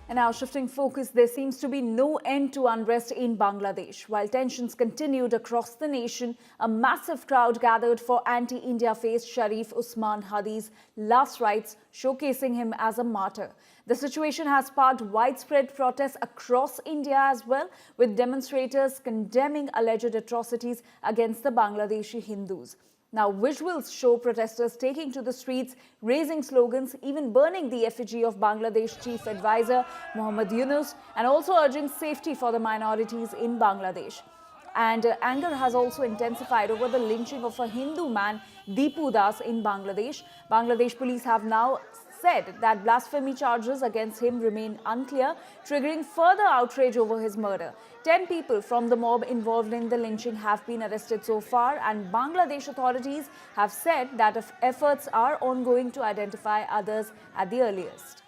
And now shifting focus, there seems to be no end to unrest in Bangladesh. While tensions continued across the nation, a massive crowd gathered for anti-India face Sharif Usman Hadi's last rites, showcasing him as a martyr. The situation has sparked widespread protests across India as well, with demonstrators condemning alleged atrocities against the Bangladeshi Hindus. Now, visuals show protesters taking to the streets, raising slogans, even burning the effigy of Bangladesh Chief Advisor Muhammad Yunus, and also urging safety for the minorities in Bangladesh. And anger has also intensified over the lynching of a Hindu man, Deepu Das, in Bangladesh. Bangladesh police have now said that blasphemy charges against him remain unclear, triggering further outrage over his murder. 10 people from the mob involved in the lynching have been arrested so far, and Bangladesh authorities have said that efforts are ongoing to identify others at the earliest.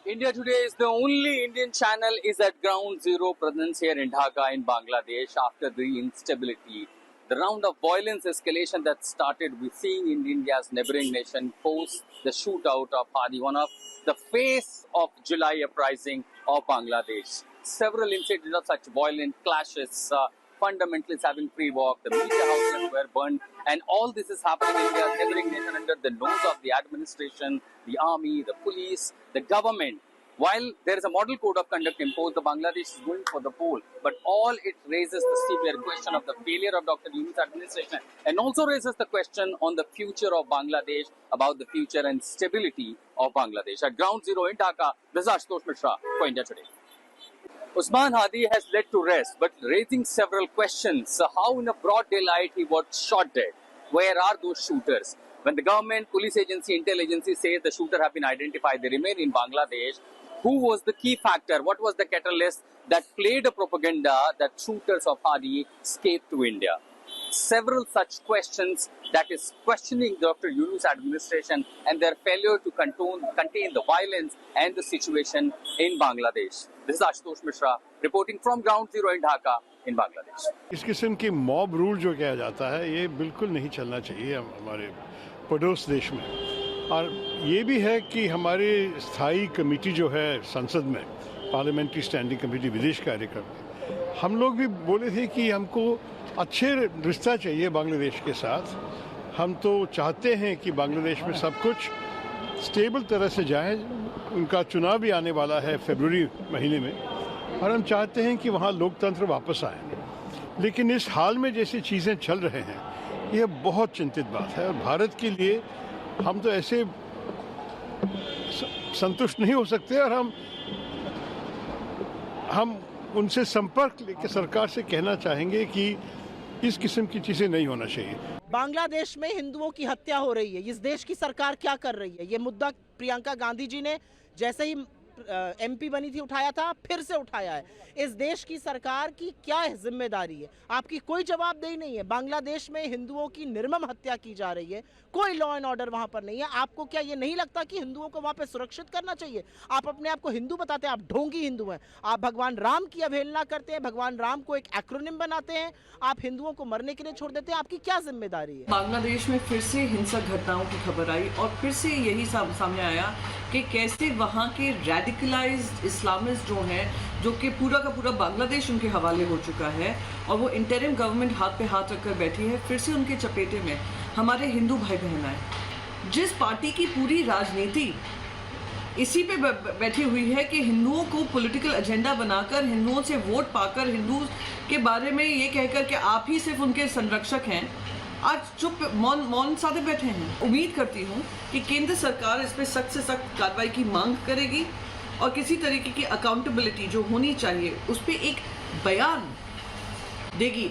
India Today is the only Indian channel is at ground zero presence here in Dhaka in Bangladesh after the instability. The round of violence escalation that started with seeing in India's neighboring nation post the shootout of Hadi, one of the face of July uprising of Bangladesh. Several incidents of such violent clashes, fundamentalists having free walk, the media houses were burned, and all this is happening in India's neighboring nation under the nose of the administration, the army, the police, the government. While there is a model code of conduct imposed, the Bangladesh is going for the poll, but all it raises the severe question of the failure of Dr. Yunus' administration, and also raises the question on the future of Bangladesh, about the future and stability of Bangladesh. At ground zero in Dhaka, this is Ashutosh Mishra for India Today. Usman Hadi has led to rest, but raising several questions. How in a broad daylight he was shot dead? Where are those shooters? When the government, police agency, intel agency says the shooter have been identified, they remain in Bangladesh. Who was the key factor? What was the catalyst that played a propaganda that shooters of Hadi escaped to India? Several such questions that is questioning Dr. Yunus' administration and their failure to contain the violence and the situation in Bangladesh. This is Ashutosh Mishra reporting from ground zero in Dhaka in Bangladesh. इस किस्म की mob rule जो किया जाता है ये बिल्कुल नहीं चलना चाहिए हमारे पड़ोस देश में। और ये भी है कि हमारी स्थायी कमेटी जो है संसद में, पार्लियामेंट्री स्टैंडिंग कमेटी विदेश कार्यक्रम में, हम लोग भी बोले थे कि हमको अच्छे रिश्ता चाहिए बांग्लादेश के साथ। हम तो चाहते हैं कि बांग्लादेश में सब कुछ स्टेबल तरह से जाए। उनका चुनाव भी आने वाला है फरवरी महीने में, और हम चाहते हैं कि वहाँ लोकतंत्र वापस आए। लेकिन इस हाल में जैसी चीज़ें चल रहे हैं, यह बहुत चिंतित बात है। और भारत के लिए हम तो ऐसे संतुष्ट नहीं हो सकते, और हम उनसे संपर्क लेकर सरकार से कहना चाहेंगे कि इस किस्म की चीजें नहीं होना चाहिए। बांग्लादेश में हिंदुओं की हत्या हो रही है, इस देश की सरकार क्या कर रही है? ये मुद्दा प्रियंका गांधी जी ने जैसे ही एमपी बनी थी उठाया था, फिर से उठाया है। इस देश की सरकार की क्या जिम्मेदारी है? आपकी कोई जवाबदेही नहीं है। बांग्लादेश में हिंदुओं की निर्मम हत्या की जा रही है, कोई लॉ एंड ऑर्डर वहां पर नहीं है। आपको क्या ये नहीं लगता कि हिंदुओं को वहां पे सुरक्षित करना चाहिए? आप अपने आप को हिंदू बताते हैं, आप ढोंगी हिंदू हैं। आप भगवान राम की अवहेलना करते हैं, भगवान राम को एक एक्रोनिम बनाते हैं, आप हिंदुओं को मरने के लिए छोड़ देते हैं। आपकी क्या जिम्मेदारी है? बांग्लादेश में फिर से हिंसक घटनाओं की खबर आई और फिर से यही सामने आया कि कैसे वहाँ के रेडिकलाइज्ड इस्लामिस्ट जो हैं, जो कि पूरा का पूरा बांग्लादेश उनके हवाले हो चुका है और वो इंटरिम गवर्नमेंट हाथ पे हाथ रखकर बैठी है, फिर से उनके चपेटे में हमारे हिंदू भाई बहन आए। जिस पार्टी की पूरी राजनीति इसी पे बैठी हुई है कि हिंदुओं को पॉलिटिकल एजेंडा बनाकर, हिंदुओं से वोट पाकर, हिंदू के बारे में ये कहकर कि आप ही सिर्फ उनके संरक्षक हैं, आज चुप मौन साधे बैठे हैं। उम्मीद करती हूँ कि केंद्र सरकार इस पे सख्त से सख्त कार्रवाई की मांग करेगी और किसी तरीके की अकाउंटेबिलिटी जो होनी चाहिए उस पे एक बयान देगी।